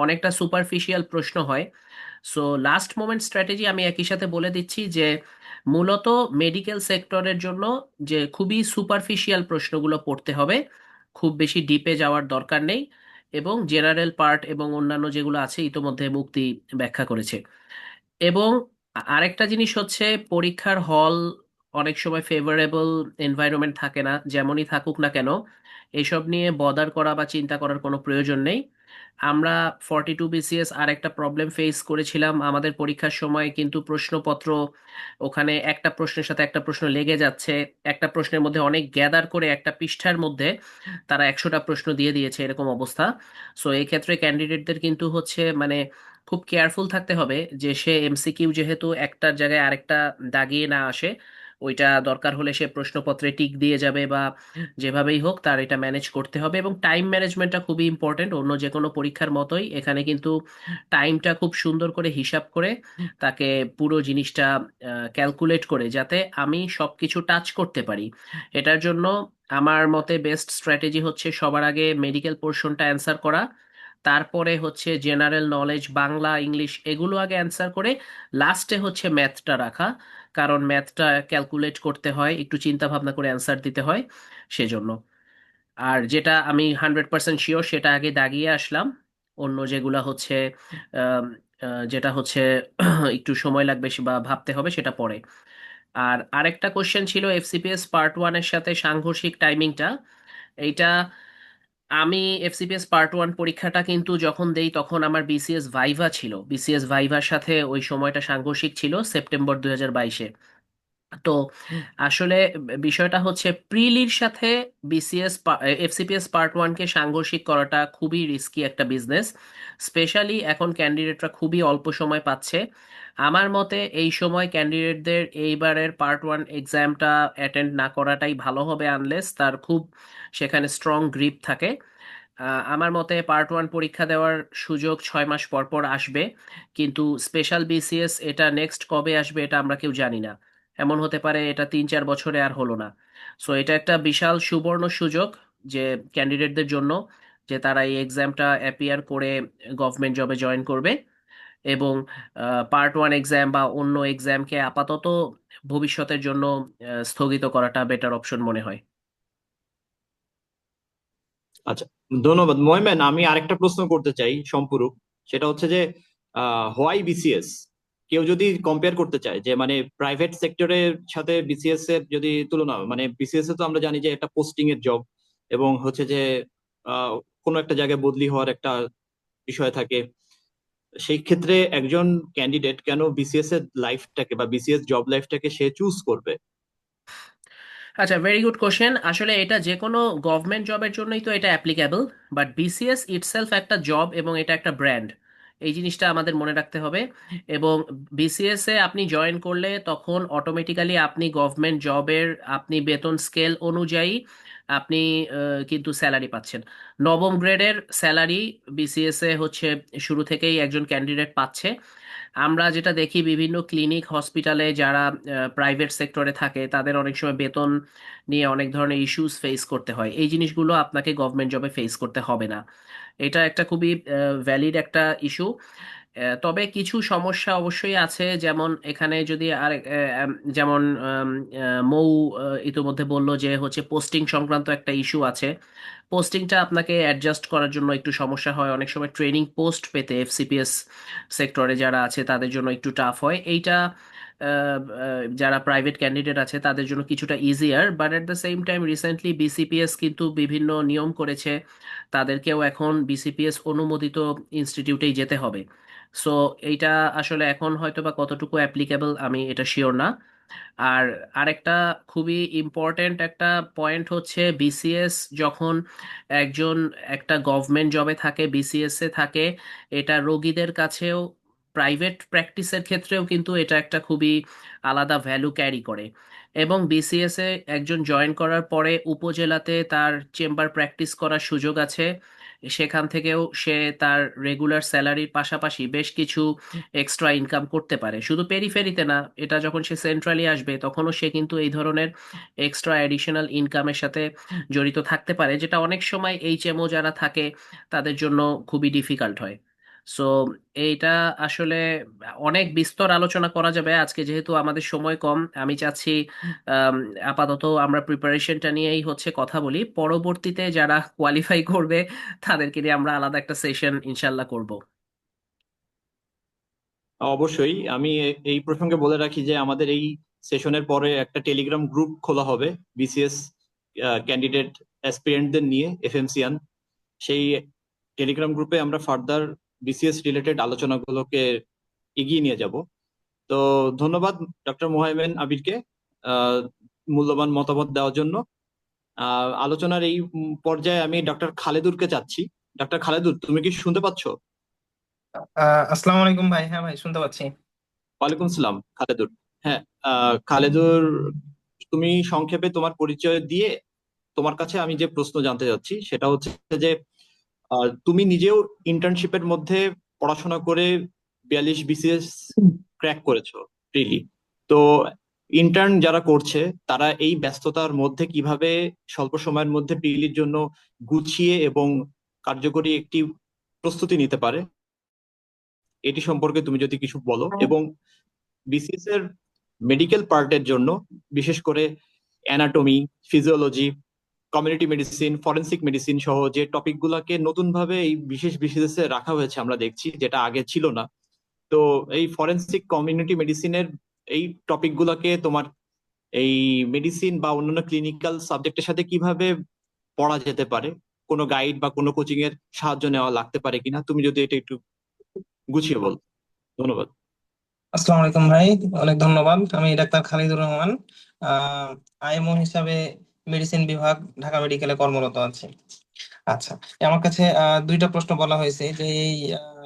অনেকটা সুপারফিশিয়াল প্রশ্ন হয়। সো লাস্ট মোমেন্ট স্ট্র্যাটেজি আমি একই সাথে বলে দিচ্ছি যে মূলত মেডিকেল সেক্টরের জন্য যে খুবই সুপারফিশিয়াল প্রশ্নগুলো পড়তে হবে, খুব বেশি ডিপে যাওয়ার দরকার নেই। এবং জেনারেল পার্ট এবং অন্যান্য যেগুলো আছে ইতোমধ্যে মুক্তি ব্যাখ্যা করেছে। এবং আরেকটা জিনিস হচ্ছে, পরীক্ষার হল অনেক সময় ফেভারেবল এনভায়রনমেন্ট থাকে না, যেমনই থাকুক না কেন এসব নিয়ে বদার করা বা চিন্তা করার কোনো প্রয়োজন নেই। আমরা 42 বিসিএস আর একটা প্রবলেম ফেস করেছিলাম আমাদের পরীক্ষার সময়, কিন্তু প্রশ্নপত্র ওখানে একটা প্রশ্নের সাথে একটা প্রশ্ন লেগে যাচ্ছে। একটা প্রশ্নের মধ্যে অনেক গ্যাদার করে একটা পৃষ্ঠার মধ্যে তারা 100টা প্রশ্ন দিয়ে দিয়েছে, এরকম অবস্থা। সো এই ক্ষেত্রে ক্যান্ডিডেটদের কিন্তু হচ্ছে মানে খুব কেয়ারফুল থাকতে হবে যে সে এমসিকিউ যেহেতু একটার জায়গায় আরেকটা দাগিয়ে না আসে, ওইটা দরকার হলে সে প্রশ্নপত্রে টিক দিয়ে যাবে বা যেভাবেই হোক তার এটা ম্যানেজ করতে হবে। এবং টাইম ম্যানেজমেন্টটা খুবই ইম্পর্টেন্ট, অন্য যে কোনো পরীক্ষার মতোই এখানে কিন্তু টাইমটা খুব সুন্দর করে হিসাব করে তাকে পুরো জিনিসটা ক্যালকুলেট করে যাতে আমি সবকিছু টাচ করতে পারি। এটার জন্য আমার মতে বেস্ট স্ট্র্যাটেজি হচ্ছে সবার আগে মেডিকেল পোর্শনটা অ্যান্সার করা, তারপরে হচ্ছে জেনারেল নলেজ বাংলা ইংলিশ এগুলো আগে অ্যান্সার করে লাস্টে হচ্ছে ম্যাথটা রাখা। কারণ ম্যাথটা ক্যালকুলেট করতে হয়, একটু চিন্তা ভাবনা করে অ্যান্সার দিতে হয়, সেজন্য। আর যেটা আমি 100% শিওর সেটা আগে দাগিয়ে আসলাম, অন্য যেগুলা হচ্ছে আম, যেটা হচ্ছে একটু সময় লাগবে বা ভাবতে হবে সেটা পরে। আর আরেকটা কোশ্চেন ছিল এফসিপিএস পার্ট 1-এর সাথে সাংঘর্ষিক টাইমিংটা। এইটা আমি এফসিপিএস পার্ট 1 পরীক্ষাটা কিন্তু যখন দেই তখন আমার বিসিএস ভাইভা ছিল, বিসিএস ভাইভার সাথে ওই সময়টা সাংঘর্ষিক ছিল সেপ্টেম্বর 2022-এ। তো আসলে বিষয়টা হচ্ছে প্রিলির সাথে এফসিপিএস পার্ট 1-কে সাংঘর্ষিক করাটা খুবই রিস্কি একটা বিজনেস। স্পেশালি এখন ক্যান্ডিডেটরা খুবই অল্প সময় পাচ্ছে। আমার মতে এই সময় ক্যান্ডিডেটদের এইবারের পার্ট 1 এক্সামটা অ্যাটেন্ড না করাটাই ভালো হবে, আনলেস তার খুব সেখানে স্ট্রং গ্রিপ থাকে। আমার মতে পার্ট 1 পরীক্ষা দেওয়ার সুযোগ 6 মাস পর পর আসবে, কিন্তু স্পেশাল বিসিএস এটা নেক্সট কবে আসবে এটা আমরা কেউ জানি না। এমন হতে পারে এটা 3-4 বছরে আর হলো না। সো এটা একটা বিশাল সুবর্ণ সুযোগ যে ক্যান্ডিডেটদের জন্য, যে তারা এই এক্সামটা অ্যাপিয়ার করে গভর্নমেন্ট জবে জয়েন করবে। এবং পার্ট 1 এক্সাম বা অন্য এক্সামকে আপাতত ভবিষ্যতের জন্য স্থগিত করাটা বেটার অপশন মনে হয়। আচ্ছা, ধন্যবাদ মোহাইমেন। আমি আরেকটা প্রশ্ন করতে চাই সম্পূরক। সেটা হচ্ছে যে হোয়াই বিসিএস? কেউ যদি কম্পেয়ার করতে চায় যে মানে প্রাইভেট সেক্টরের সাথে বিসিএস এর যদি তুলনা, মানে বিসিএস এ তো আমরা জানি যে একটা পোস্টিং এর জব, এবং হচ্ছে যে আহ, কোনো একটা জায়গায় বদলি হওয়ার একটা বিষয় থাকে। সেই ক্ষেত্রে একজন ক্যান্ডিডেট কেন বিসিএস এর লাইফটাকে বা বিসিএস জব লাইফটাকে সে চুজ করবে? আচ্ছা, ভেরি গুড কোশ্চেন। আসলে এটা যে কোনো গভর্নমেন্ট জবের জন্যই তো এটা অ্যাপ্লিকেবল, বাট বিসিএস ইটসেলফ একটা জব এবং এটা একটা ব্র্যান্ড। এই জিনিসটা আমাদের মনে রাখতে হবে। এবং বিসিএস এ আপনি জয়েন করলে তখন অটোমেটিক্যালি আপনি গভর্নমেন্ট জবের আপনি বেতন স্কেল অনুযায়ী আপনি কিন্তু স্যালারি পাচ্ছেন। নবম গ্রেডের স্যালারি বিসিএস এ হচ্ছে শুরু থেকেই একজন ক্যান্ডিডেট পাচ্ছে। আমরা যেটা দেখি বিভিন্ন ক্লিনিক হসপিটালে যারা প্রাইভেট সেক্টরে থাকে তাদের অনেক সময় বেতন নিয়ে অনেক ধরনের ইস্যুস ফেস করতে হয়। এই জিনিসগুলো আপনাকে গভর্নমেন্ট জবে ফেস করতে হবে না। এটা একটা খুবই ভ্যালিড একটা ইস্যু। তবে কিছু সমস্যা অবশ্যই আছে, যেমন এখানে যদি আর যেমন মৌ ইতিমধ্যে বলল যে হচ্ছে পোস্টিং সংক্রান্ত একটা ইস্যু আছে। পোস্টিংটা আপনাকে অ্যাডজাস্ট করার জন্য একটু সমস্যা হয়, অনেক সময় ট্রেনিং পোস্ট পেতে এফসিপিএস সেক্টরে যারা আছে তাদের জন্য একটু টাফ হয় এইটা। যারা প্রাইভেট ক্যান্ডিডেট আছে তাদের জন্য কিছুটা easier, but at the same time recently BCPS কিন্তু বিভিন্ন নিয়ম করেছে, তাদেরকেও এখন বিসিপিএস অনুমোদিত ইনস্টিটিউটেই যেতে হবে। সো এইটা আসলে এখন হয়তো বা কতটুকু অ্যাপ্লিকেবল আমি এটা শিওর না। আর আরেকটা খুবই ইম্পর্ট্যান্ট একটা পয়েন্ট হচ্ছে বিসিএস যখন একজন একটা গভর্নমেন্ট জবে থাকে, বিসিএস এ থাকে, এটা রোগীদের কাছেও প্রাইভেট প্র্যাকটিসের ক্ষেত্রেও কিন্তু এটা একটা খুবই আলাদা ভ্যালু ক্যারি করে। এবং বিসিএস এ একজন জয়েন করার পরে উপজেলাতে তার চেম্বার প্র্যাকটিস করার সুযোগ আছে। সেখান থেকেও সে তার রেগুলার স্যালারির পাশাপাশি বেশ কিছু এক্সট্রা ইনকাম করতে পারে, শুধু পেরিফেরিতে না। এটা যখন সে সেন্ট্রালি আসবে তখনও সে কিন্তু এই ধরনের এক্সট্রা অ্যাডিশনাল ইনকামের সাথে জড়িত থাকতে পারে, যেটা অনেক সময় এইচএমও যারা থাকে তাদের জন্য খুবই ডিফিকাল্ট হয়। সো এইটা আসলে অনেক বিস্তর আলোচনা করা যাবে আজকে, যেহেতু আমাদের সময় কম। আমি চাচ্ছি আম, আপাতত আমরা প্রিপারেশনটা নিয়েই হচ্ছে কথা বলি, পরবর্তীতে যারা কোয়ালিফাই করবে তাদেরকে নিয়ে আমরা আলাদা একটা সেশন ইনশাল্লাহ করব। অবশ্যই আমি এই প্রসঙ্গে বলে রাখি যে আমাদের এই সেশনের পরে একটা টেলিগ্রাম গ্রুপ খোলা হবে বিসিএস ক্যান্ডিডেট অ্যাসপিরেন্টদের নিয়ে, এফএমসিয়ান। সেই টেলিগ্রাম গ্রুপে আমরা ফার্দার বিসিএস রিলেটেড আলোচনাগুলোকে এগিয়ে নিয়ে যাব। তো ধন্যবাদ ডক্টর মোহাইমেন আবিরকে আহ, মূল্যবান মতামত দেওয়ার জন্য। আলোচনার এই পর্যায়ে আমি ডক্টর খালেদুরকে চাচ্ছি। ডক্টর খালেদুর, তুমি কি শুনতে পাচ্ছ? আসসালামু আলাইকুম ভাই। হ্যাঁ ভাই, শুনতে পাচ্ছি। ওয়ালাইকুম সালাম খালেদুর। হ্যাঁ, খালেদুর, তুমি সংক্ষেপে তোমার পরিচয় দিয়ে তোমার কাছে আমি যে প্রশ্ন জানতে চাচ্ছি সেটা হচ্ছে যে তুমি নিজেও ইন্টার্নশিপের মধ্যে পড়াশোনা করে 42 বিসিএস ক্র্যাক করেছো রিলি। তো ইন্টার্ন যারা করছে তারা এই ব্যস্ততার মধ্যে কিভাবে স্বল্প সময়ের মধ্যে প্রিলির জন্য গুছিয়ে এবং কার্যকরী একটি প্রস্তুতি নিতে পারে, এটি সম্পর্কে তুমি যদি কিছু বলো। এবং বিসিএস এর মেডিকেল পার্টের জন্য বিশেষ করে anatomy, physiology, community medicine, forensic medicine সহ যে টপিক গুলাকে নতুন ভাবে এই বিশেষ বিসিএস এ রাখা হয়েছে আমরা দেখছি, যেটা আগে ছিল না। তো এই ফরেনসিক কমিউনিটি মেডিসিনের এই টপিক গুলাকে তোমার এই মেডিসিন বা অন্যান্য ক্লিনিক্যাল সাবজেক্টের সাথে কিভাবে পড়া যেতে পারে, কোনো গাইড বা কোনো কোচিং এর সাহায্য নেওয়া লাগতে পারে কিনা, তুমি যদি এটা একটু গুছিয়ে বল। ধন্যবাদ। আসসালামু আলাইকুম ভাই, অনেক ধন্যবাদ। আমি ডাক্তার খালিদুর রহমান, আইএমও হিসাবে মেডিসিন বিভাগ, ঢাকা মেডিকেলে কর্মরত আছি। আচ্ছা, আমার কাছে দুইটা প্রশ্ন বলা হয়েছে যে এই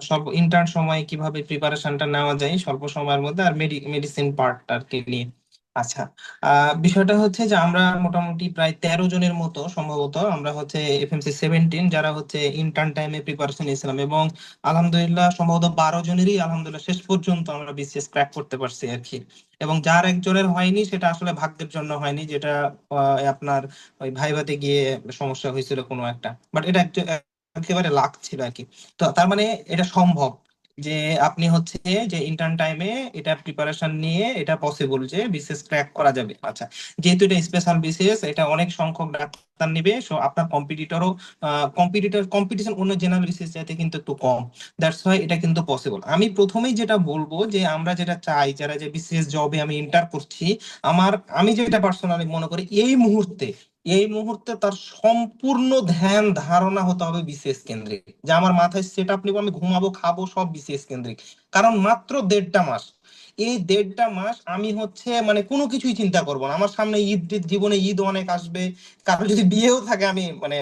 স্বল্প ইন্টার্ন সময় কিভাবে প্রিপারেশনটা নেওয়া যায় স্বল্প সময়ের মধ্যে, আর মেডিসিন পার্টটাকে নিয়ে। আচ্ছা, বিষয়টা হচ্ছে যে আমরা মোটামুটি প্রায় 13 জনের মতো সম্ভবত আমরা হচ্ছে এফএমসি 17 যারা হচ্ছে ইন্টার্ন টাইমে প্রিপারেশন নিয়েছিলাম, এবং আলহামদুলিল্লাহ সম্ভবত 12 জনেরই আলহামদুলিল্লাহ শেষ পর্যন্ত আমরা বিসিএস ক্র্যাক করতে পারছি আর কি। এবং যার একজনের হয়নি সেটা আসলে ভাগ্যের জন্য হয়নি, যেটা আপনার ওই ভাইভাতে গিয়ে সমস্যা হয়েছিল কোনো একটা, বাট এটা একেবারে লাক ছিল আর কি। তো তার মানে এটা সম্ভব যে আপনি হচ্ছে যে ইন্টার্ন টাইমে এটা প্রিপারেশন নিয়ে এটা পসিবল যে বিসিএস ক্র্যাক করা যাবে। আচ্ছা, যেহেতু এটা স্পেশাল বিসিএস, এটা অনেক সংখ্যক ডাক্তার নিবে, সো আপনার কম্পিটিশন অন্য জেনারেল বিসিএস চাইতে কিন্তু একটু কম। দ্যাটস ওয়াই এটা কিন্তু পসিবল। আমি প্রথমেই যেটা বলবো যে আমরা যেটা চাই, যারা যে বিসিএস জবে আমি এন্টার করছি, আমি যেটা পার্সোনালি মনে করি এই মুহূর্তে তার সম্পূর্ণ ধ্যান ধারণা হতে হবে বিসিএস কেন্দ্রিক, যে আমার মাথায় সেট আপ নিবো, আমি ঘুমাবো খাবো সব বিসিএস কেন্দ্রিক। কারণ মাত্র 1.5 মাস, এই 1.5 মাস আমি হচ্ছে মানে কোনো কিছুই চিন্তা করবো না। আমার সামনে জীবনে ঈদ অনেক আসবে, কারো যদি বিয়েও থাকে, আমি মানে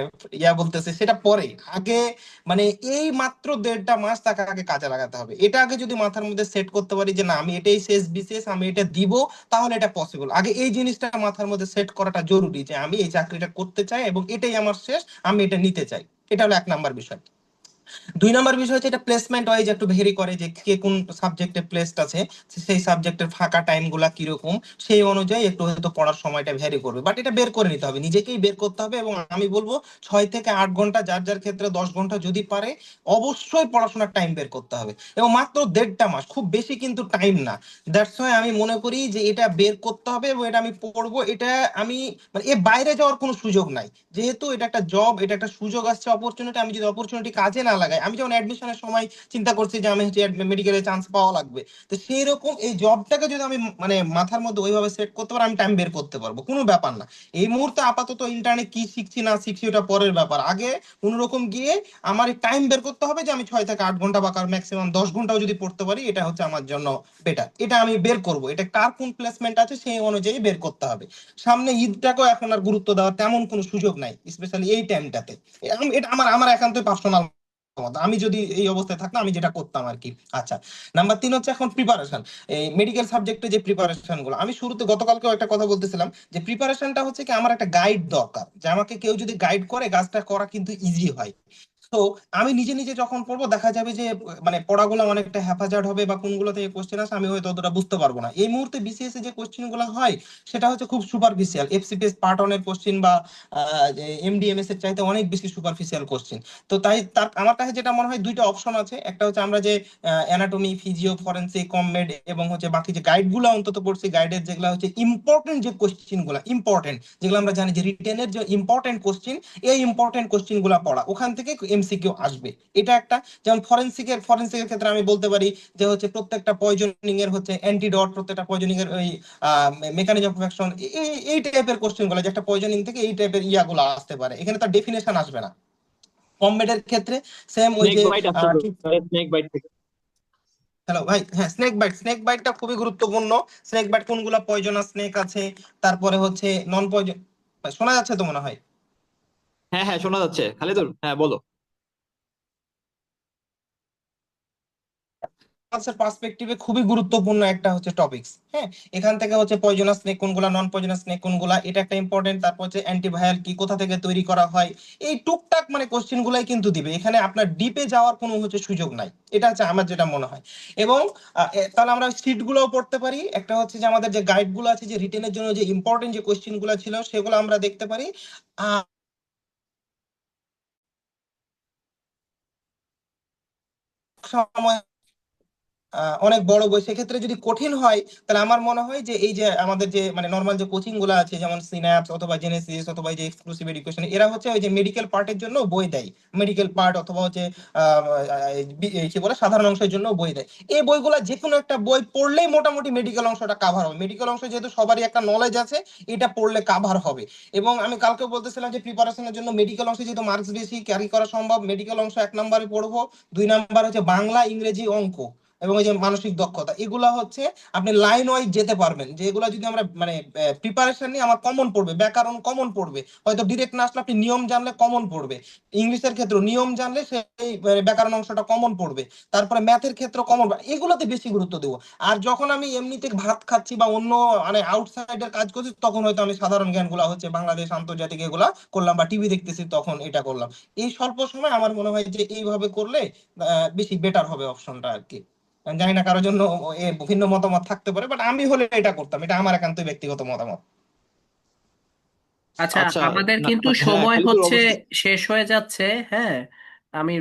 বলতেছে সেটা পরে, আগে মানে এই মাত্র 1.5 মাস তাকে আগে কাজে লাগাতে হবে। এটা আগে যদি মাথার মধ্যে সেট করতে পারি যে না আমি এটাই শেষ বিশেষ, আমি এটা দিব, তাহলে এটা পসিবল। আগে এই জিনিসটা মাথার মধ্যে সেট করাটা জরুরি যে আমি এই চাকরিটা করতে চাই এবং এটাই আমার শেষ, আমি এটা নিতে চাই। এটা হলো 1 নাম্বার বিষয়। 2 নাম্বার বিষয় হচ্ছে এটা প্লেসমেন্ট ওয়াইজ একটু ভেরি করে যে কে কোন সাবজেক্টে প্লেসড আছে, সেই সাবজেক্টের ফাঁকা টাইম গুলা কিরকম, সেই অনুযায়ী একটু হয়তো পড়ার সময়টা ভ্যারি করবে। বাট এটা বের করে নিতে হবে, নিজেকেই বের করতে হবে। এবং আমি বলবো 6 থেকে 8 ঘন্টা, যার যার ক্ষেত্রে 10 ঘন্টা যদি পারে, অবশ্যই পড়াশোনার টাইম বের করতে হবে। এবং মাত্র 1.5 মাস, খুব বেশি কিন্তু টাইম না। দ্যাটস ওয়াই আমি মনে করি যে এটা বের করতে হবে এবং এটা আমি পড়বো। এটা আমি মানে এর বাইরে যাওয়ার কোনো সুযোগ নাই। যেহেতু এটা একটা জব, এটা একটা সুযোগ আসছে, অপরচুনিটি, আমি যদি অপরচুনিটি কাজে না লাগাই, আমি যেমন অ্যাডমিশনের সময় চিন্তা করছি যে আমি হচ্ছে মেডিকেলে চান্স পাওয়া লাগবে, তো সেই রকম এই জবটাকে যদি আমি মানে মাথার মধ্যে ওইভাবে সেট করতে পারি, আমি টাইম বের করতে পারবো, কোনো ব্যাপার না। এই মুহূর্তে আপাতত ইন্টারনে কি শিখছি না শিখছি ওটা পরের ব্যাপার। আগে কোনোরকম গিয়ে আমার টাইম বের করতে হবে যে আমি 6 থেকে 8 ঘন্টা বা কার ম্যাক্সিমাম 10 ঘন্টাও যদি পড়তে পারি, এটা হচ্ছে আমার জন্য বেটার। এটা আমি বের করব, এটা কার কোন প্লেসমেন্ট আছে সেই অনুযায়ী বের করতে হবে। সামনে ঈদটাকেও এখন আর গুরুত্ব দেওয়ার তেমন কোনো সুযোগ নাই, স্পেশালি এই টাইমটাতে। এটা আমার আমার একান্তই পার্সোনাল মত, আমি যদি এই অবস্থায় থাকতাম আমি যেটা করতাম আর কি। আচ্ছা, নাম্বার 3 হচ্ছে এখন প্রিপারেশন। এই মেডিকেল সাবজেক্টে যে প্রিপারেশন গুলো, আমি শুরুতে গতকালকেও একটা কথা বলতেছিলাম যে প্রিপারেশনটা হচ্ছে কি আমার একটা গাইড দরকার, যে আমাকে কেউ যদি গাইড করে কাজটা করা কিন্তু ইজি হয়। তো আমি নিজে নিজে যখন পড়বো দেখা যাবে যে মানে পড়াগুলো অনেকটা হ্যাপাজার্ড হবে, বা কোনগুলো থেকে কোশ্চেন আসে আমি হয়তো অতটা বুঝতে পারবো না। এই মুহূর্তে বিসিএস এ যে কোশ্চেন গুলো হয় সেটা হচ্ছে খুব সুপারফিশিয়াল, এফসিপিএস পার্ট 1 এর কোশ্চেন বা এমডিএমএস এর চাইতে অনেক বেশি সুপারফিশিয়াল কোশ্চেন। তো তাই তার আমার কাছে যেটা মনে হয়, দুইটা অপশন আছে। একটা হচ্ছে আমরা যে অ্যানাটমি, ফিজিও, ফরেনসিক, কমমেড এবং হচ্ছে বাকি যে গাইড গুলো অন্তত পড়ছি, গাইডের যেগুলো হচ্ছে ইম্পর্টেন্ট যে কোশ্চেন গুলো, ইম্পর্টেন্ট যেগুলো আমরা জানি যে রিটেনের যে ইম্পর্টেন্ট কোশ্চেন, এই ইম্পর্টেন্ট কোশ্চেন গুলা পড়া, ওখান থেকে এমসিকিউ আসবে। এটা একটা। যেমন ফরেনসিকের ক্ষেত্রে আমি বলতে পারি যে হচ্ছে প্রত্যেকটা পয়জনিং এর হচ্ছে অ্যান্টিডট, প্রত্যেকটা পয়জনিং এর ওই মেকানিজম অফ অ্যাকশন, এই টাইপের কোশ্চেন গুলো, যে একটা পয়জনিং থেকে এই টাইপের ইয়াগুলো আসতে পারে, এখানে তার ডেফিনেশন আসবে না। কমবেডের ক্ষেত্রে সেম ওই স্নেক যে বাইট আসতে পারে, স্নেক বাইট থেকে। হ্যালো ভাই, হ্যাঁ স্নেক বাইটটা খুবই গুরুত্বপূর্ণ। স্নেক বাইট কোনগুলা পয়জনাস স্নেক আছে, তারপরে হচ্ছে নন পয়জন। শোনা যাচ্ছে তো মনে হয়। হ্যাঁ হ্যাঁ, শোনা যাচ্ছে খালিদুর, হ্যাঁ বলো। পার্সপেক্টিভে খুবই গুরুত্বপূর্ণ একটা হচ্ছে টপিকস। হ্যাঁ, এখান থেকে হচ্ছে পয়জনাস স্নেক কোনগুলা, নন পয়জনাস স্নেক কোনগুলা, এটা একটা ইম্পর্টেন্ট। তারপর হচ্ছে অ্যান্টিভাইরাল কি, কোথা থেকে তৈরি করা হয়, এই টুকটাক মানে কোশ্চেন গুলাই কিন্তু দিবে। এখানে আপনার ডিপে যাওয়ার কোনো হচ্ছে সুযোগ নাই, এটা হচ্ছে আমার যেটা মনে হয়। এবং তাহলে আমরা সিট গুলোও পড়তে পারি। একটা হচ্ছে যে আমাদের যে গাইড গুলো আছে, যে রিটেনের জন্য যে ইম্পর্টেন্ট যে কোশ্চেন গুলো ছিল সেগুলো আমরা দেখতে পারি। সময় অনেক বড় বই, সেক্ষেত্রে যদি কঠিন হয়, তাহলে আমার মনে হয় যে এই যে আমাদের যে মানে নর্মাল যে কোচিং গুলো আছে, যেমন সিন্যাপস অথবা জেনেসিস অথবা এই যে এক্সক্লুসিভ এডুকেশন, এরা হচ্ছে ওই যে মেডিকেল পার্টের জন্য বই দেয়। মেডিকেল পার্ট অথবা হচ্ছে কি বলে সাধারণ অংশের জন্য বই দেয়। এই বইগুলা যে কোনো একটা বই পড়লেই মোটামুটি মেডিকেল অংশটা কাভার হবে। মেডিকেল অংশ যেহেতু সবারই একটা নলেজ আছে, এটা পড়লে কাভার হবে। এবং আমি কালকে বলতেছিলাম যে প্রিপারেশনের জন্য মেডিকেল অংশে যেহেতু মার্কস বেশি ক্যারি করা সম্ভব, মেডিকেল অংশ 1 নম্বরে পড়বো। 2 নাম্বার হচ্ছে বাংলা, ইংরেজি, অঙ্ক এবং এই যে মানসিক দক্ষতা। এগুলা হচ্ছে আপনি লাইন ওয়াইজ যেতে পারবেন, যে এগুলা যদি আমরা মানে প্রিপারেশন নিয়ে আমার কমন পড়বে, ব্যাকরণ কমন পড়বে, হয়তো ডিরেক্ট না আসলে আপনি নিয়ম জানলে কমন পড়বে। ইংলিশের ক্ষেত্রে নিয়ম জানলে সেই ব্যাকরণ অংশটা কমন পড়বে। তারপরে ম্যাথের ক্ষেত্রে কমন, এগুলোতে বেশি গুরুত্ব দেবো। আর যখন আমি এমনিতে ভাত খাচ্ছি বা অন্য মানে আউটসাইডের কাজ করছি, তখন হয়তো আমি সাধারণ জ্ঞানগুলো হচ্ছে বাংলাদেশ, আন্তর্জাতিক এগুলা করলাম, বা টিভি দেখতেছি তখন এটা করলাম। এই স্বল্প সময় আমার মনে হয় যে এইভাবে করলে বেশি বেটার হবে অপশনটা আর কি। আমি জানি না কারোর জন্য ভিন্ন মতামত থাকতে পারে, বাট আমি হলে এটা করতাম। এটা আমার একান্তই ব্যক্তিগত মতামত। আচ্ছা, আচ্ছা, আমাদের কিন্তু হ্যাঁ সময় খালিদুর হচ্ছে অবশ্যই। শেষ হয়ে যাচ্ছে। হ্যাঁ, আমি